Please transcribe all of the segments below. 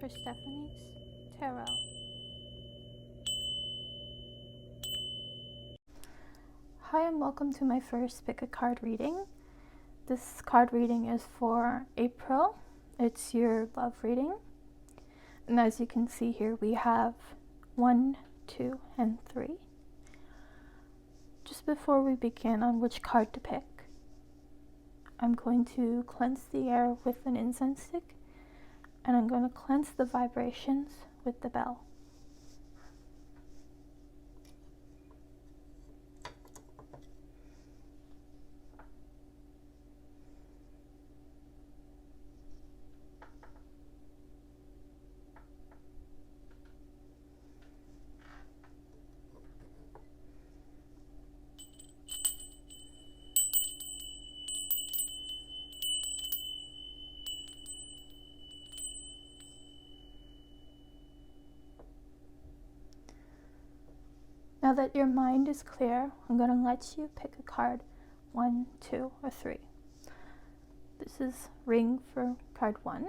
for Stephanie's Tarot. Hi and welcome to my first pick a card reading. This card reading is for April. It's your love reading. And as you can see here, we have 1, 2, and 3. Just before we begin on which card to pick, I'm going to cleanse the air with an incense stick, and I'm going to cleanse the vibrations with the bell. Now that your mind is clear, I'm going to let you pick a card, 1, 2, or 3. This is ring for card 1,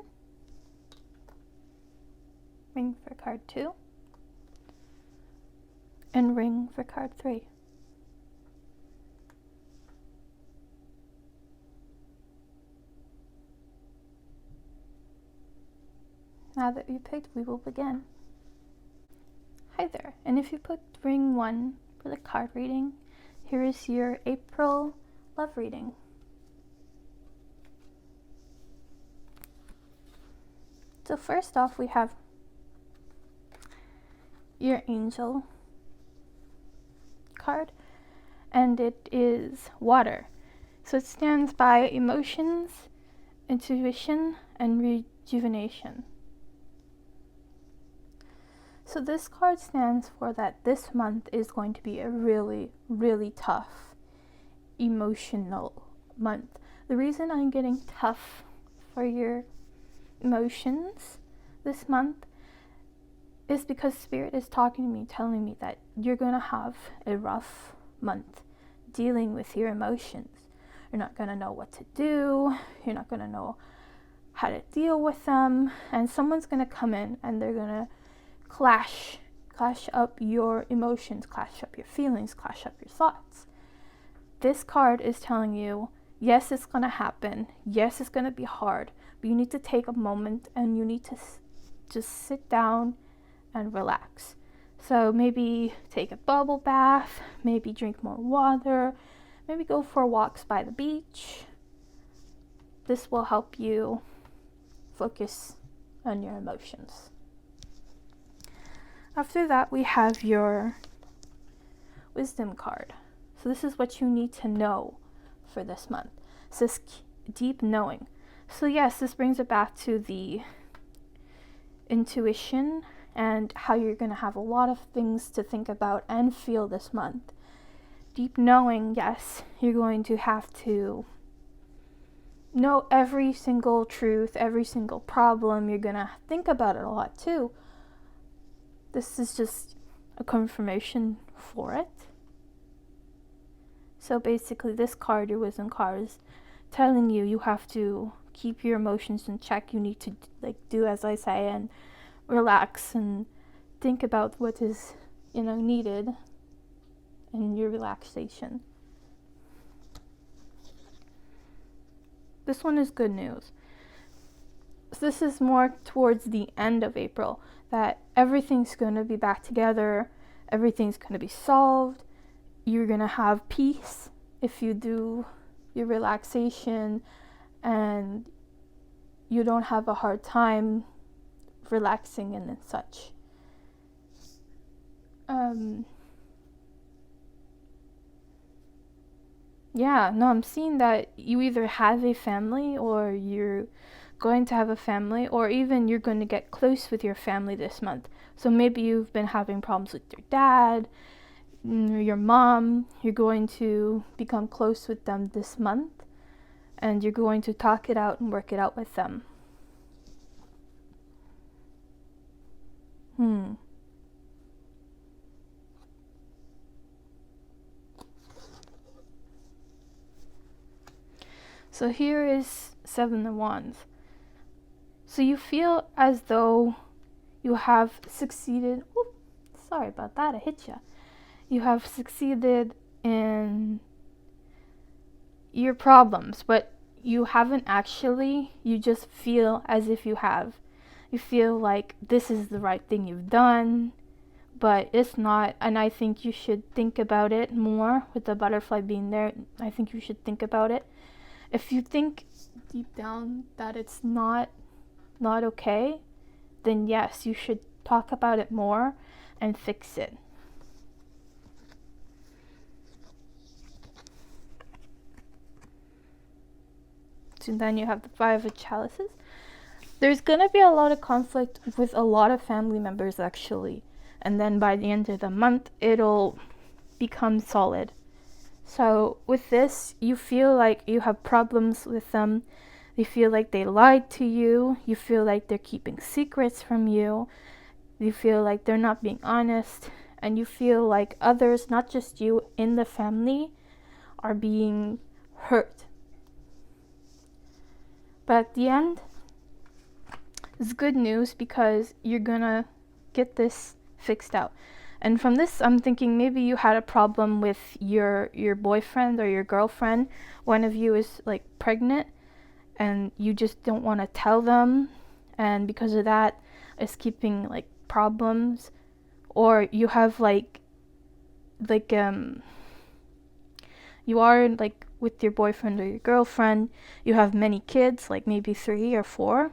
ring for card 2, and ring for card 3. Now that you picked, we will begin. Hi there, and if you picked ring 1 for the card reading, here is your April love reading. So first off, we have your angel card, and it is water. So it stands by emotions, intuition, and rejuvenation. So this card stands for that this month is going to be a really, really tough emotional month. The reason I'm getting tough for your emotions this month is because Spirit is talking to me, telling me that you're going to have a rough month dealing with your emotions. You're not going to know what to do. You're not going to know how to deal with them. And someone's going to come in and they're going to clash up your emotions, clash up your feelings, clash up your thoughts. This card is telling you, yes, it's going to happen. Yes, it's going to be hard, but you need to take a moment and you need to just sit down and relax. So maybe take a bubble bath, maybe drink more water, maybe go for walks by the beach. This will help you focus on your emotions. After that, we have your wisdom card. So this is what you need to know for this month. It says deep knowing. So yes, this brings it back to the intuition and how you're going to have a lot of things to think about and feel this month. Deep knowing, yes, you're going to have to know every single truth, every single problem. You're going to think about it a lot too. This is just a confirmation for it. So basically this card, your wisdom card, is telling you you have to keep your emotions in check. You need to do as I say and relax and think about what is needed in your relaxation. This one is good news. So this is more towards the end of April, that everything's going to be back together, everything's going to be solved, you're going to have peace if you do your relaxation, and you don't have a hard time relaxing and such. I'm seeing that you either have a family or you're going to have a family, or even you're going to get close with your family this month. So maybe you've been having problems with your dad, your mom. You're going to become close with them this month, and you're going to talk it out and work it out with them. So here is 7 of Wands. So you feel as though you have succeeded. Ooh, sorry about that, I hit you. You have succeeded in your problems, but you haven't actually. You just feel as if you have. You feel like this is the right thing you've done, but it's not. And I think you should think about it more with the butterfly being there. I think you should think about it. If you think deep down that it's not okay, then yes, you should talk about it more and fix it. So then you have the Five of Chalices. There's gonna be a lot of conflict with a lot of family members actually, and then by the end of the month it'll become solid. So with this, you feel like you have problems with them. You feel like they lied to you. You feel like they're keeping secrets from you. You feel like they're not being honest. And you feel like others, not just you, in the family are being hurt. But at the end, it's good news because you're gonna get this fixed out. And from this, I'm thinking maybe you had a problem with your boyfriend or your girlfriend. One of you is like pregnant and you just don't want to tell them, and because of that it's keeping like problems. Or you have you are like with your boyfriend or your girlfriend, you have many kids, like maybe 3 or 4,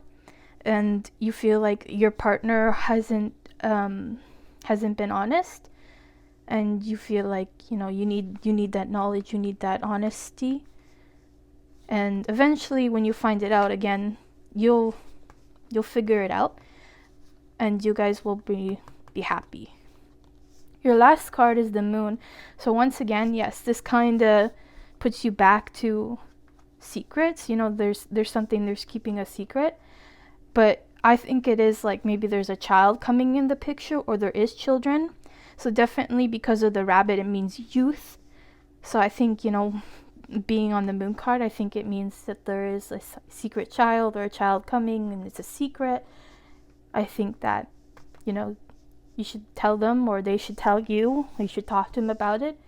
and you feel like your partner hasn't been honest, and you feel like you need that knowledge, you need that honesty, and eventually when you find it out again, you'll figure it out and you guys will be happy. Your last card is the Moon. So once again, yes, this kind of puts you back to secrets. There's keeping a secret, but I think it is like maybe there's a child coming in the picture, or there is children. So definitely because of the rabbit, it means youth. So I think, being on the Moon card, I think it means that there is a secret child or a child coming and it's a secret. I think that, you should tell them, or they should tell you. You should talk to them about it,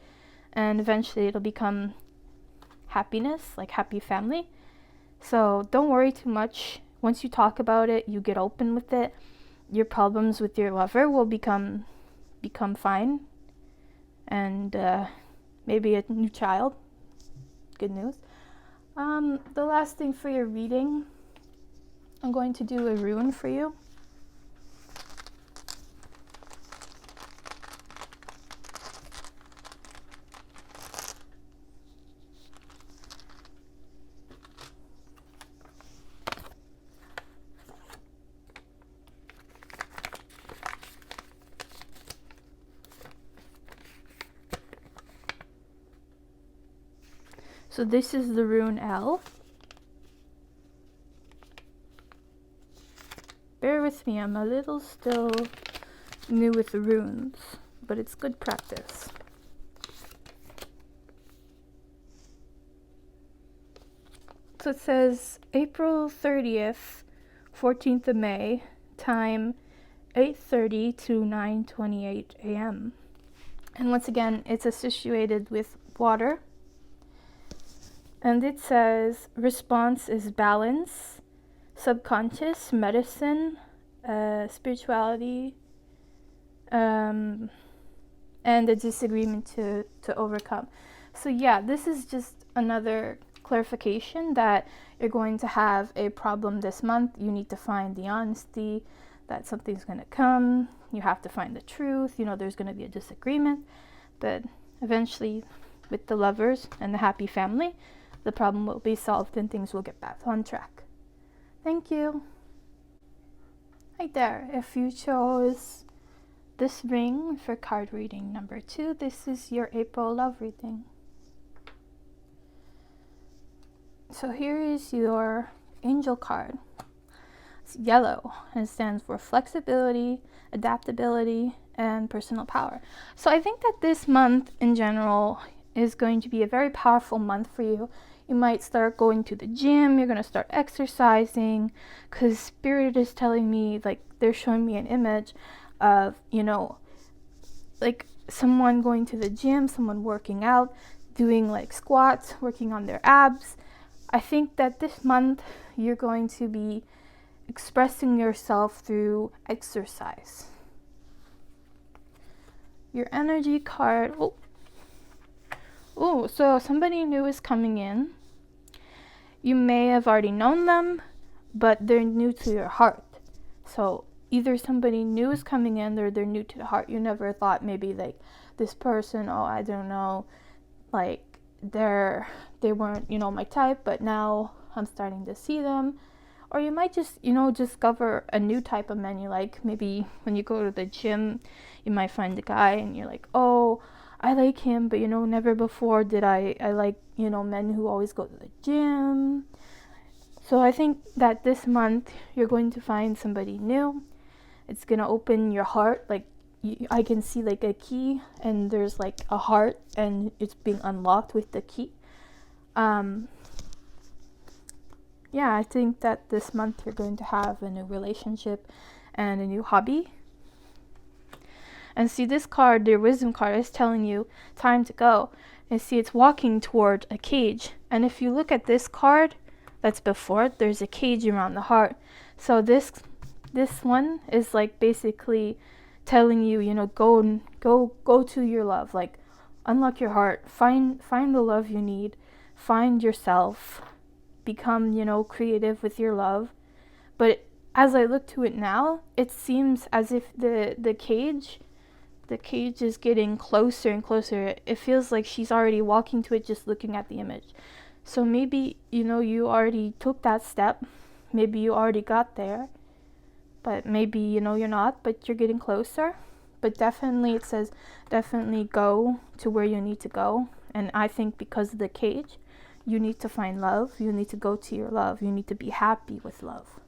and eventually it'll become happiness, like happy family. So don't worry too much. Once you talk about it, you get open with it, your problems with your lover will become fine, and maybe a new child. Good news. The last thing for your reading, I'm going to do a rune for you. So this is the rune L. Bear with me, I'm a little still new with the runes, but it's good practice. So it says April 30th, 14th of May, time 8:30 to 9:28 a.m. And once again, it's associated with water. And it says response is balance, subconscious, medicine, spirituality, and a disagreement to overcome. So yeah, this is just another clarification that you're going to have a problem this month. You need to find the honesty that something's going to come. You have to find the truth. There's going to be a disagreement, but eventually with the lovers and the happy family, the problem will be solved and things will get back on track. Thank you. Right there, if you chose this ring for card reading number 2, this is your April love reading. So here is your angel card. It's yellow and it stands for flexibility, adaptability, and personal power. So I think that this month in general is going to be a very powerful month for you. You might start going to the gym. You're going to start exercising, because Spirit is telling me, like, they're showing me an image of, like someone going to the gym, someone working out, doing like squats, working on their abs. I think that this month you're going to be expressing yourself through exercise. Your energy card. So somebody new is coming in. You may have already known them, but they're new to your heart. So either somebody new is coming in or they're new to the heart. You never thought maybe like this person, I don't know, like they weren't, my type, but now I'm starting to see them. Or you might just, discover a new type of men you like. Maybe when you go to the gym, you might find a guy and you're like, oh, I like him, but never before did I like, men who always go to the gym. So I think that this month you're going to find somebody new. It's going to open your heart. Like I can see like a key and there's like a heart and it's being unlocked with the key. I think that this month you're going to have a new relationship and a new hobby. And see, this card, the wisdom card, is telling you time to go. And see, it's walking toward a cage. And if you look at this card that's before it, there's a cage around the heart. So this one is like basically telling you, go to your love, like unlock your heart, find the love you need, find yourself, become, creative with your love. But as I look to it now, it seems as if the cage is getting closer and closer. It feels like she's already walking to it just looking at the image. So maybe, you already took that step. Maybe you already got there. But maybe, you're not, but you're getting closer. But definitely, it says, definitely go to where you need to go. And I think because of the cage, you need to find love. You need to go to your love. You need to be happy with love.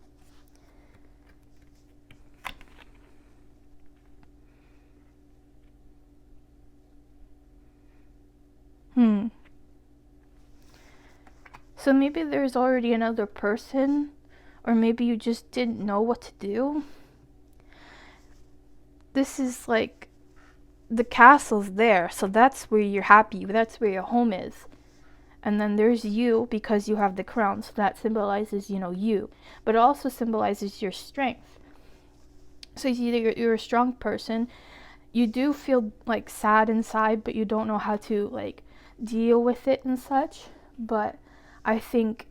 So maybe there's already another person, or maybe you just didn't know what to do. This is like the castle's there, so that's where you're happy, that's where your home is. And then there's you, because you have the crown, so that symbolizes, you. But it also symbolizes your strength. So you're a strong person. You do feel like sad inside, but you don't know how to like deal with it and such. But I think,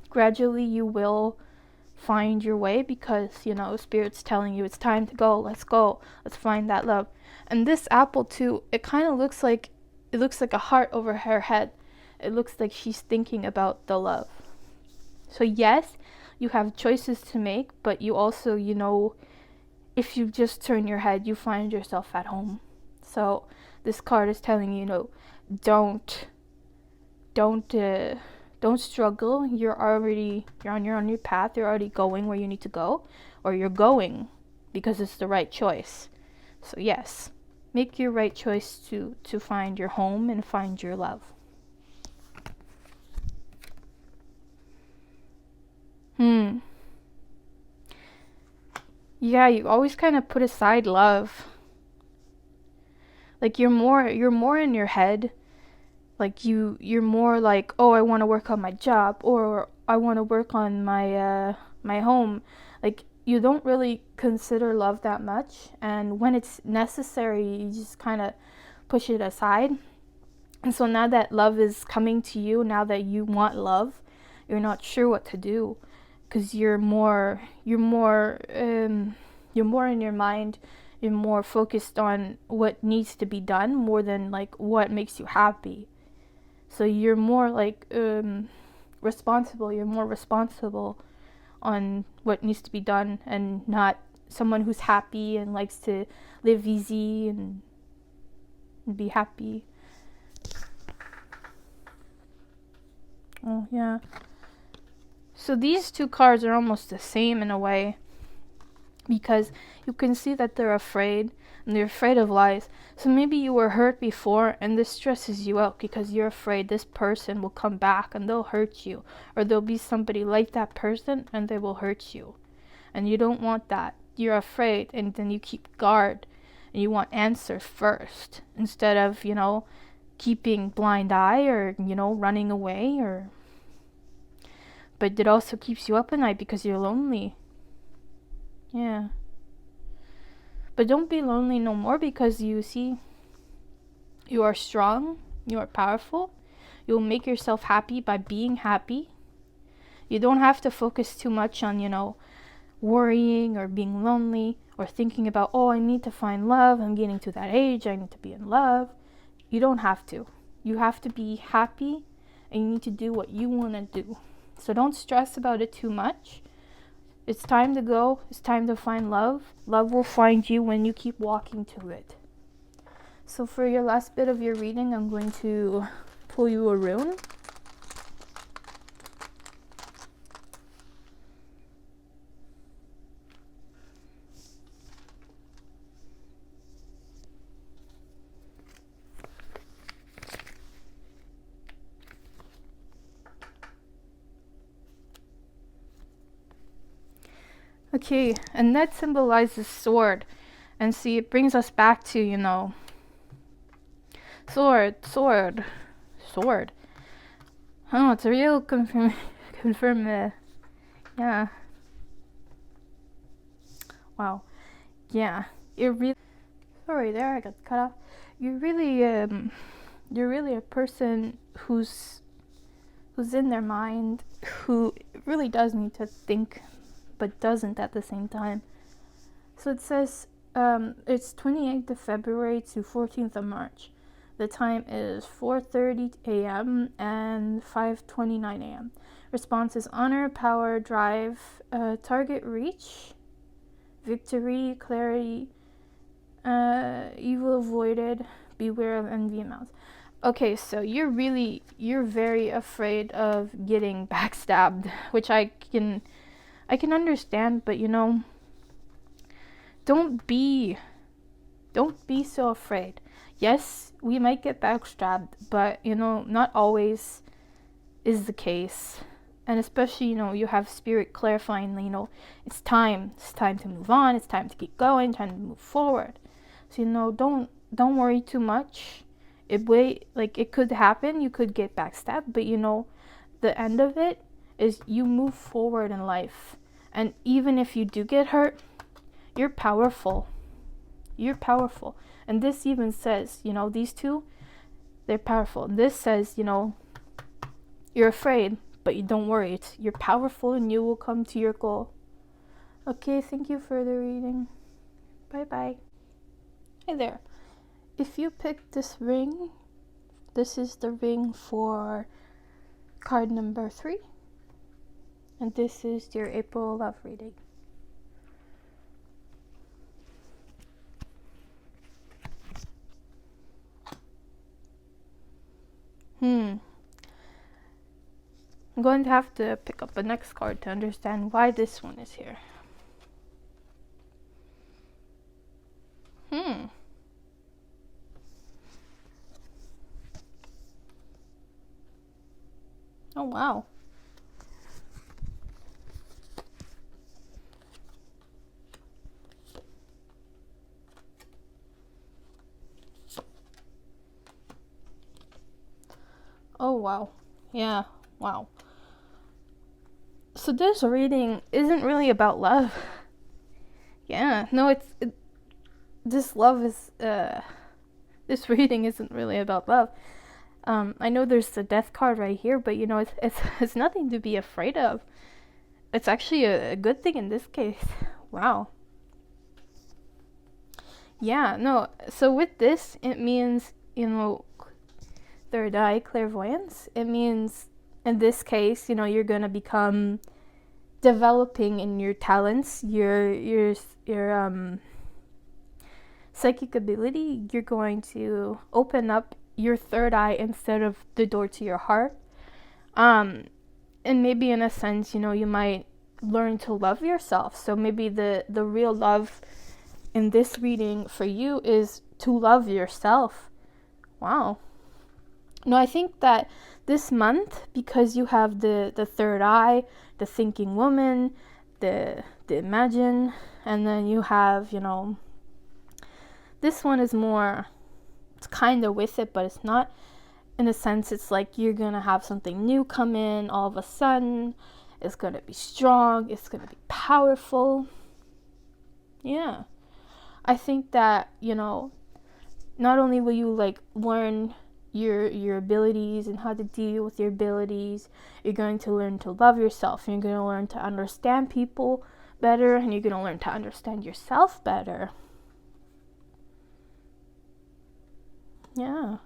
gradually you will find your way, because, Spirit's telling you it's time to go. Let's go. Let's find that love. And this apple too, it kind of looks like a heart over her head. It looks like she's thinking about the love. So yes, you have choices to make, but you also, if you just turn your head, you find yourself at home. So this card is telling you, don't struggle. You're on your new path. You're already going where you need to go, or you're going because it's the right choice. So yes, make your right choice to find your home and find your love. Yeah, you always kind of put aside love. Like you're more in your head. Like you're more like, oh, I want to work on my job, or I want to work on my my home. Like you don't really consider love that much, and when it's necessary, you just kind of push it aside. And so now that love is coming to you, now that you want love, you're not sure what to do, because you're more in your mind. You're more focused on what needs to be done more than like what makes you happy. So you're more like responsible. You're more responsible on what needs to be done, and not someone who's happy and likes to live easy and be happy. Oh yeah. So these two cards are almost the same in a way. because you can see that they're afraid and they're afraid of lies. So maybe you were hurt before and this stresses you out because you're afraid this person will come back and they'll hurt you, or there'll be somebody like that person and they will hurt you. And you don't want that. You're afraid, and then you keep guard and you want answers first instead of, keeping blind eye or, running away, or but it also keeps you up at night because you're lonely. Yeah. But don't be lonely no more, because you see, you are strong, you are powerful. You'll make yourself happy by being happy. You don't have to focus too much on, worrying or being lonely or thinking about, oh, I need to find love. I'm getting to that age. I need to be in love. You don't have to. You have to be happy, and you need to do what you want to do. So don't stress about it too much. It's time to go. It's time to find love. Love will find you when you keep walking to it. So for your last bit of your reading, I'm going to pull you a rune. Okay, and that symbolizes sword. And see, it brings us back to, sword. Oh, it's a real confirm, yeah. Wow. Yeah. Sorry, there I got cut off. You're really a person who's in their mind, who really does need to think, but doesn't at the same time. So it says, it's 28th of February to 14th of March. The time is 4:30 a.m. and 5:29 a.m. Response is honor, power, drive, target reach, victory, clarity, evil avoided, beware of envy and malice. Okay, so you're very afraid of getting backstabbed, which I can understand, but don't be so afraid. Yes, we might get backstabbed, but not always is the case. And especially, you have spirit clarifying, it's time to move on, it's time to keep going, time to move forward. So, don't worry too much. It could happen, you could get backstabbed, but the end of it is you move forward in life. And even if you do get hurt, you're powerful. You're powerful. And this even says, these two, they're powerful. And this says, you're afraid, but you don't worry. You're powerful and you will come to your goal. Okay, thank you for the reading. Bye-bye. Hey there. If you picked this ring, this is the ring for card number 3. And this is your April love reading. I'm going to have to pick up the next card to understand why this one is here. Oh, wow. Oh, wow. Yeah, wow. So this reading isn't really about love. Yeah, no, this love is, this reading isn't really about love. I know there's the death card right here, but it's nothing to be afraid of. It's actually a good thing in this case. Wow. Yeah, no, so with this, it means, third eye clairvoyance. It means, in this case, you're gonna become developing in your talents, your psychic ability. You're going to open up your third eye instead of the door to your heart. And maybe in a sense, you might learn to love yourself. So maybe the real love in this reading for you is to love yourself. Wow. No, I think that this month, because you have the third eye, the thinking woman, the imagine, and then you have, this one is more, it's kind of with it, but it's not. In a sense, it's like you're going to have something new come in all of a sudden. It's going to be strong. It's going to be powerful. Yeah. I think that, not only will you like learn your abilities and how to deal with your abilities, you're going to learn to love yourself. You're going to learn to understand people better, and you're going to learn to understand yourself better. Yeah.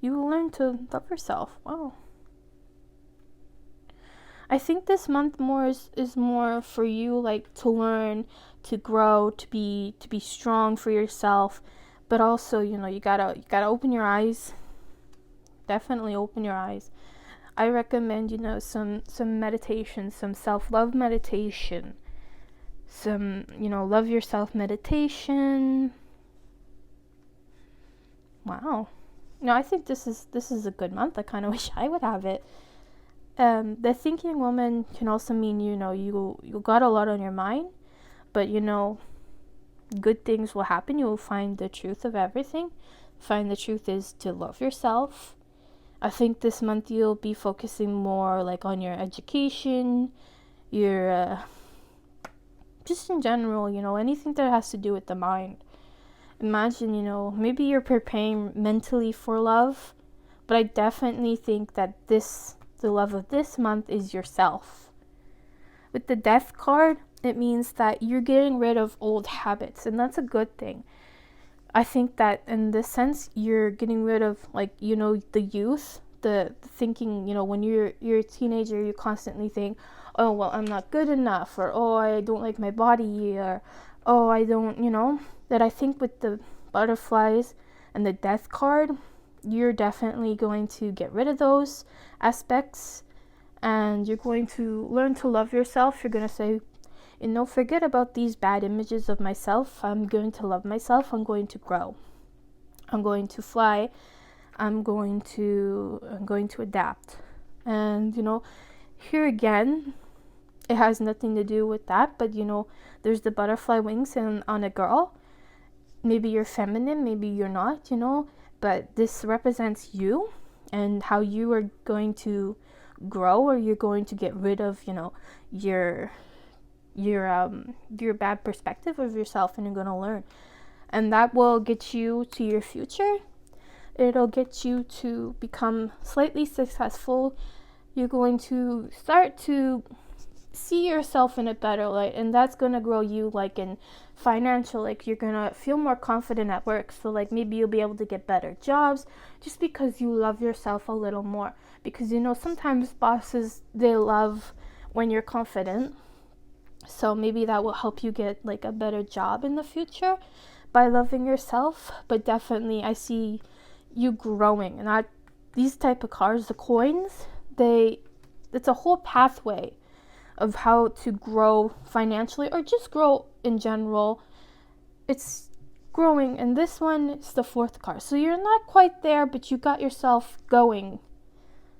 You will learn to love yourself. Wow. I think this month more is more for you, like to learn, to grow, to be strong for yourself, but also, you gotta open your eyes. Definitely open your eyes. I recommend, some meditation, some self-love meditation, some, love yourself meditation. Wow. No, I think this is a good month. I kind of wish I would have it. The thinking woman can also mean, you got a lot on your mind, but, good things will happen. You will find the truth of everything. Find the truth is to love yourself. I think this month you'll be focusing more like on your education, your, just in general, anything that has to do with the mind. Imagine, maybe you're preparing mentally for love, but I definitely think that the love of this month is yourself. With the Death card, it means that you're getting rid of old habits, and that's a good thing. I think that in this sense, you're getting rid of, like, the youth, the thinking, when you're a teenager, you constantly think, oh, well, I'm not good enough, or, oh, I don't like my body, or, oh, I don't, that I think with the butterflies and the Death card, you're definitely going to get rid of those aspects, and you're going to learn to love yourself. You're going to say, forget about these bad images of myself. I'm going to love myself. I'm going to grow. I'm going to fly. I'm going to adapt. And, here again, it has nothing to do with that, but, there's the butterfly wings on a girl. Maybe you're feminine, maybe you're not, but this represents you and how you are going to grow, or you're going to get rid of, your bad perspective of yourself, and you're going to learn. And that will get you to your future. It'll get you to become slightly successful. You're going to start to see yourself in a better light, and that's going to grow you, like in financial, like you're going to feel more confident at work. So like maybe you'll be able to get better jobs just because you love yourself a little more, because sometimes bosses, they love when you're confident. So maybe that will help you get like a better job in the future by loving yourself. But definitely I see you growing, and these type of cards, the coins, it's a whole pathway of how to grow financially, or just grow in general. It's growing, and this one is the fourth card. So you're not quite there, but you got yourself going.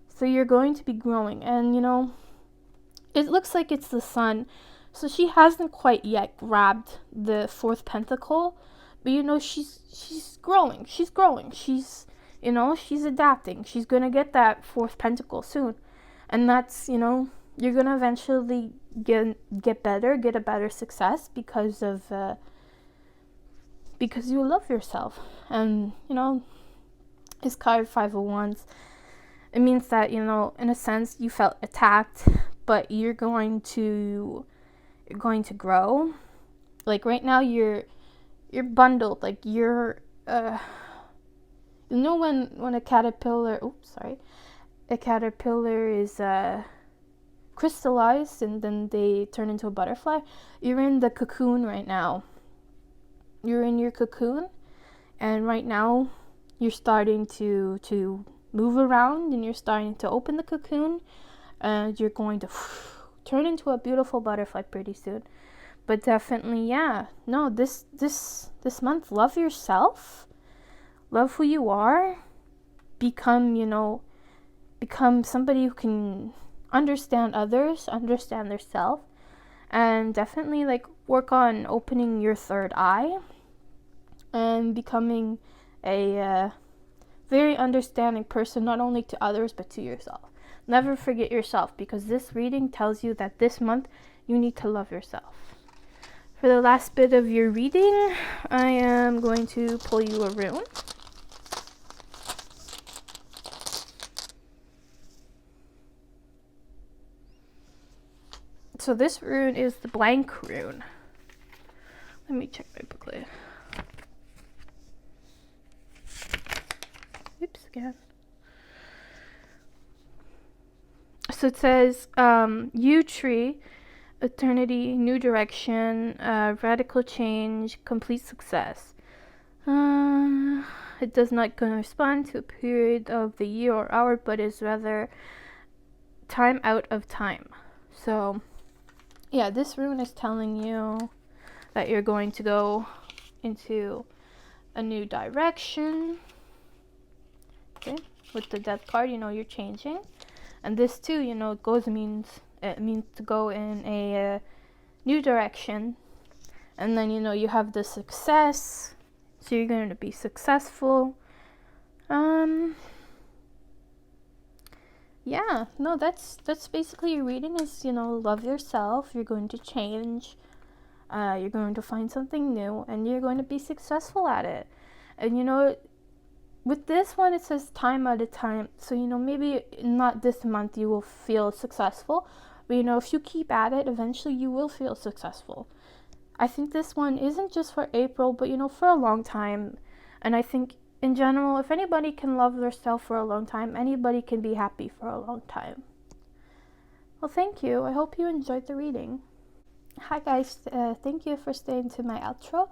So you're going to be growing, and it looks like it's the sun. So she hasn't quite yet grabbed the fourth pentacle, but she's growing. She's growing. She's adapting. She's gonna get that fourth pentacle soon, and that's you're going to eventually get better, get a better success because you love yourself. And, it's card 5 of Wands. It means that, in a sense, you felt attacked, but you're going to grow. Like right now you're bundled, like you're, when a caterpillar, a caterpillar is, crystallized and then they turn into a butterfly. You're in the cocoon right now. You're in your cocoon, and right now you're starting to move around, and you're starting to open the cocoon, and you're going to turn into a beautiful butterfly pretty soon. But definitely, yeah, no, this month, love yourself, love who you are, become somebody who can understand others, understand theirself, and definitely like work on opening your third eye and becoming a very understanding person, not only to others but to yourself. Never forget yourself, because this reading tells you that this month you need to love yourself. For the last bit of your reading, I am going to pull you a rune. So this rune is the blank rune. Let me check my booklet. Oops, again. So it says, yew tree, eternity, new direction, radical change, complete success. It does not correspond to a period of the year or hour, but is rather time out of time. So, yeah, this rune is telling you that you're going to go into a new direction. Okay, with the death card, you're changing. And this too, it means to go in a new direction. And then, you have the success. So you're going to be successful. Yeah, no, that's basically your reading is, love yourself. You're going to change. You're going to find something new, and you're going to be successful at it. And with this one, it says time at a time. So, maybe not this month you will feel successful, but, if you keep at it, eventually you will feel successful. I think this one isn't just for April, but, for a long time. And I think in general, if anybody can love themselves for a long time, anybody can be happy for a long time. Well, thank you. I hope you enjoyed the reading. Hi guys, thank you for staying to my outro.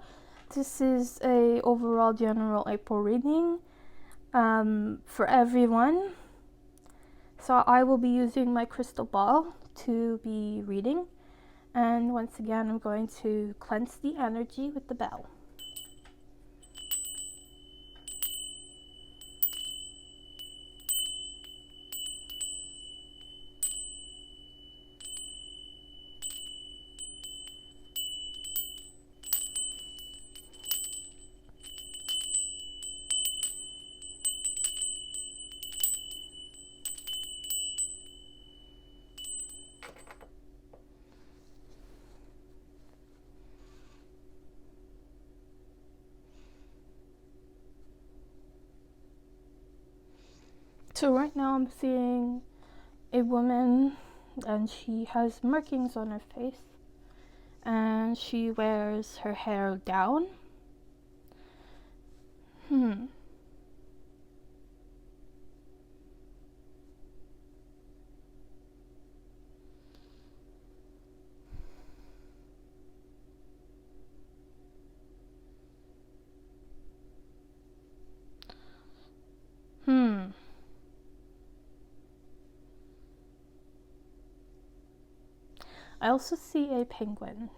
This is a overall general April reading for everyone. So I will be using my crystal ball to be reading. And once again, I'm going to cleanse the energy with the bell. So right now I'm seeing a woman, and she has markings on her face, and she wears her hair down. I also see a penguin.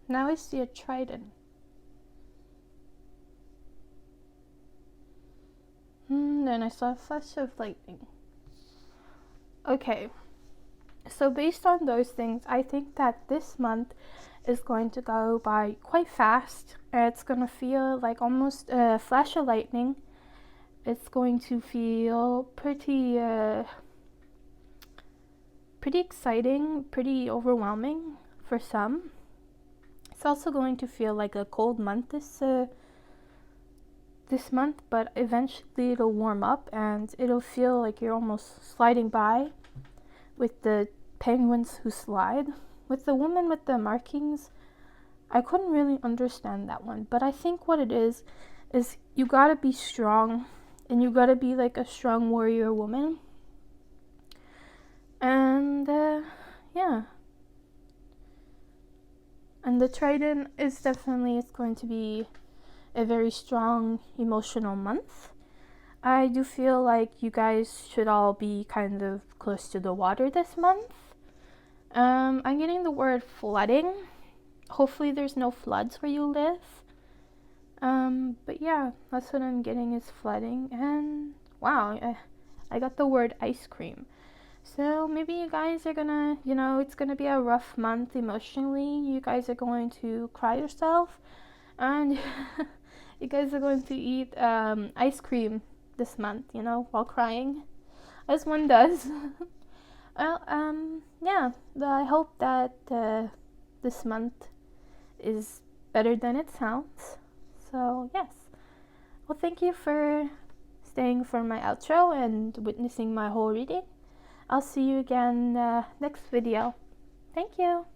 Now I see a trident. Then I saw a flash of lightning. Okay, so based on those things, I think that this month is going to go by quite fast. It's going to feel like almost a flash of lightning. It's going to feel pretty exciting, pretty overwhelming for some. It's also going to feel like a cold month this month, but eventually it'll warm up and it'll feel like you're almost sliding by with the penguins who slide. With the woman with the markings, I couldn't really understand that one, but I think what it is you gotta be strong, and you gotta be like a strong warrior woman. And yeah, And the Trident is definitely it's going to be a very strong emotional month. I do feel like you guys should all be kind of close to the water this month. I'm getting the word flooding. Hopefully there's no floods where you live. But yeah, that's what I'm getting is flooding. And wow, I got the word ice cream. So maybe you guys are gonna, it's gonna be a rough month emotionally. You guys are going to cry yourself, and you guys are going to eat ice cream this month, while crying, as one does. Well, yeah, I hope that this month is better than it sounds. So, yes. Well, thank you for staying for my outro and witnessing my whole reading. I'll see you again next video. Thank you.